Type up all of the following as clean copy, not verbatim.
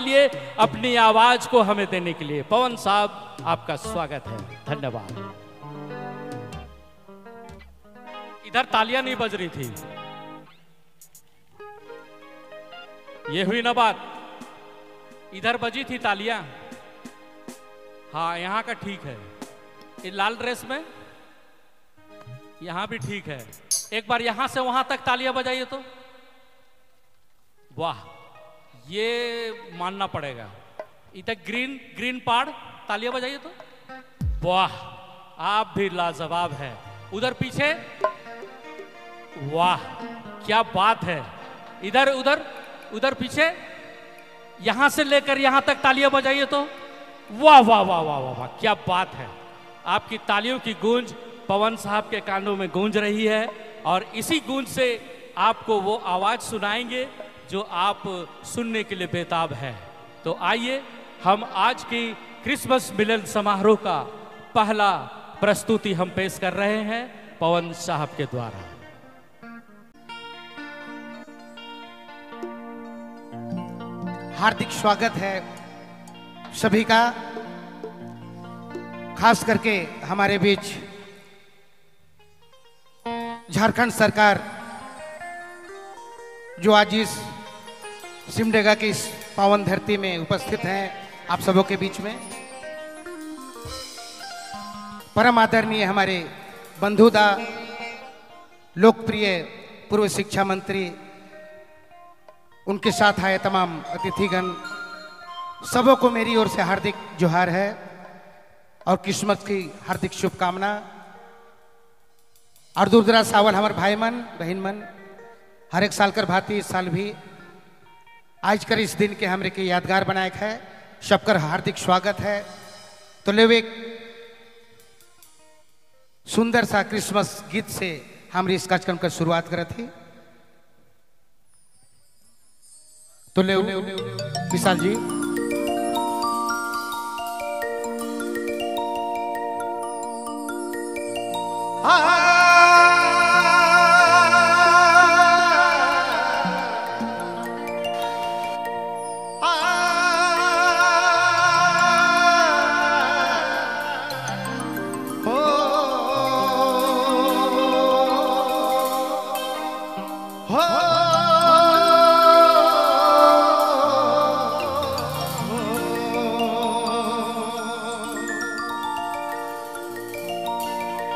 लिए, अपनी आवाज को हमें देने के लिए। पवन साहब, आपका स्वागत है। धन्यवाद। इधर तालियां नहीं बज रही थी, ये हुई ना बात। इधर बजी थी तालियां। हाँ, यहां का ठीक है। ये लाल ड्रेस में यहां भी ठीक है। एक बार यहां से वहां तक तालियां बजाइए तो। वाह, ये मानना पड़ेगा। इधर ग्रीन ग्रीन पार्ट, तालियां बजाइए तो। वाह, आप भी लाजवाब है। उधर पीछे, वाह क्या बात है। इधर उधर उधर पीछे, यहां से लेकर यहां तक तालियां बजाइए तो। वाह वाह वाह वाह वाह वाह, क्या बात है। आपकी तालियों की गूंज पवन साहब के कानों में गूंज रही है, और इसी गूंज से आपको वो आवाज सुनाएंगे जो आप सुनने के लिए बेताब है। तो आइए, हम आज की क्रिसमस मिलन समारोह का पहला प्रस्तुति हम पेश कर रहे हैं पवन साहब के द्वारा। हार्दिक स्वागत है सभी का, खास करके हमारे बीच झारखंड सरकार जो आज इस सिमडेगा की इस पावन धरती में उपस्थित हैं, आप सबों के बीच में। परम आदरणीय हमारे बंधुदा, लोकप्रिय पूर्व शिक्षा मंत्री, उनके साथ आए तमाम अतिथिगण, सबों को मेरी ओर से हार्दिक जोहार है और क्रिसमस की हार्दिक शुभकामना। और दूर दराज सावन हमारे भाई मन बहन मन, हर एक साल कर भांति इस साल भी आज कर इस दिन के हमरे के यादगार बनाए है। सबकर हार्दिक स्वागत है। तो ले एक सुंदर सा क्रिसमस गीत से हमारी इस कार्यक्रम का शुरुआत करी थी। तो ले विशाल जी।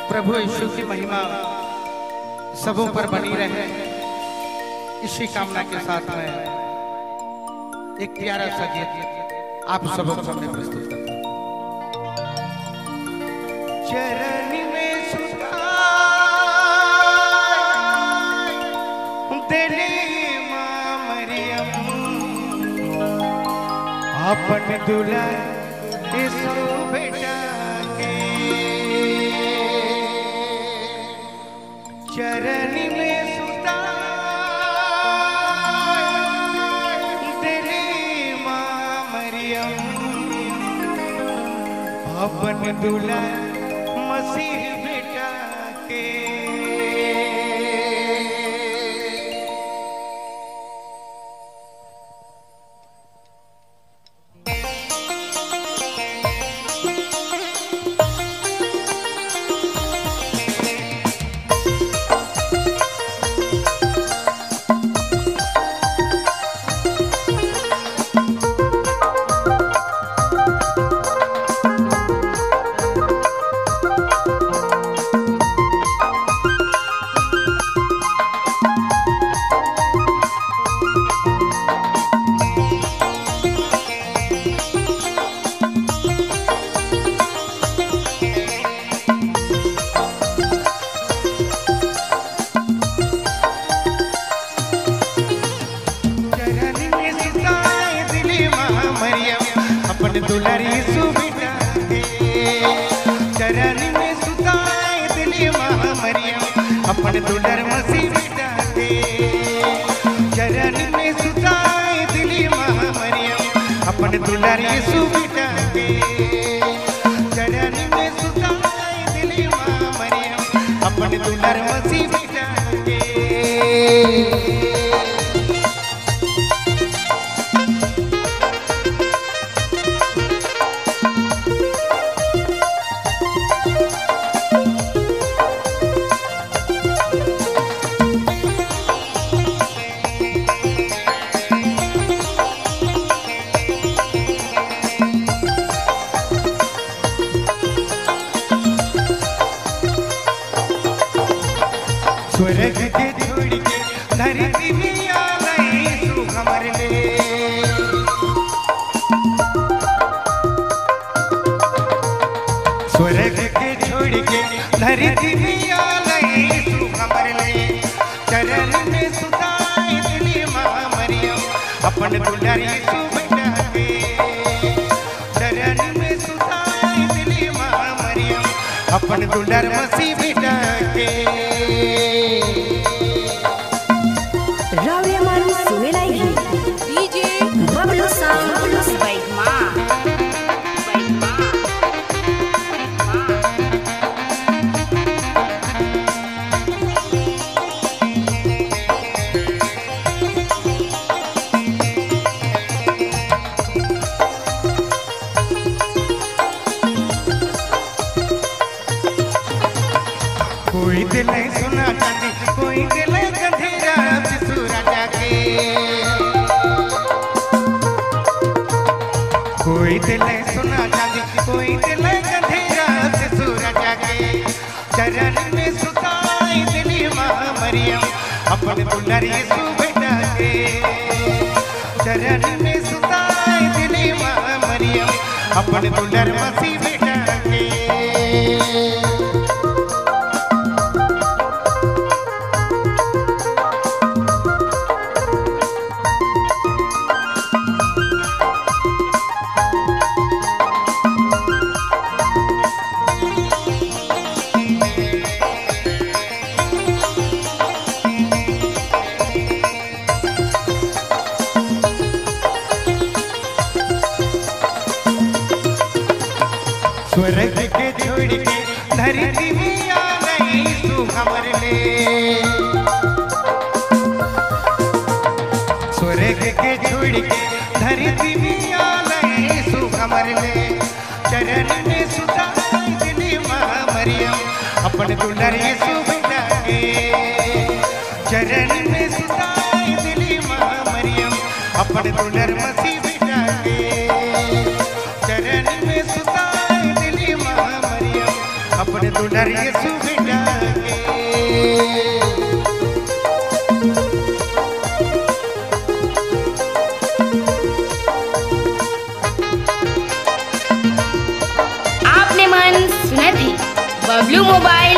प्रभु यीशु की महिमा सबों पर बनी रहे, इसी कामना के साथ में एक प्यारा सा गीत आप सबों के सामने प्रस्तुत करता हूं। चरण में सुधार तेरी मां मरियम, अपन दुल्हन यीशु बेटा के चरण में सुधार तेरी मां मरियम, अपन दुल्हन मसीह बेटा के। दुलारी यीशु बेटा के चरण में सुताए दिली मां मरियम, अपन दुलार मसीह बेटा के चरण में सुताए दिली मां मरियम, अपन दुलार यीशु बेटा के चरण में सुताए दिली मां मरियम, अपन दुलार मसीह बेटा के। के छोड़ के धरती में आ गई तू हमर ले। स्वर्ग के छोड़ के धरती में आ गई तू हमर ले। चरण में सुताई दिली माँ मरियम अपन दुलारी यीशु बेटा के। चरण में सुताई दिली माँ मरियम अपन दुलार मसीह बेटा के। रावया मारू सुने लागी डीजे बबलू साउंड बाइक मां कोई दिल सुना चांदी कोई दिल गंधेरा सिसु राजा के। कोई दिल सुना चांदी कोई दिल गंधेरा सिसु राजा के। चरण में सुताई दिली माँ मरियम अपन दुलार यीशु बेटा के। चरण में सुताई दिली माँ मरियम अपन दुलार मसीह बेटा के। स्वर्ग के छोड़ के धरती में आ गई तू हमर ले। स्वर्ग के छोड़ के धरती में आ गई तू हमर ले। चरण में सुताई दिली माँ मरियम अपन दुलार यीशु बेटा के। चरण में सुताई दिली माँ मरियम अपन दुलार मसीह बेटा के। चरण में सुताई दिली माँ मरियम अपन दुलार यीशु बेटा के। आपने मन सुना थी बबलू मोबाइल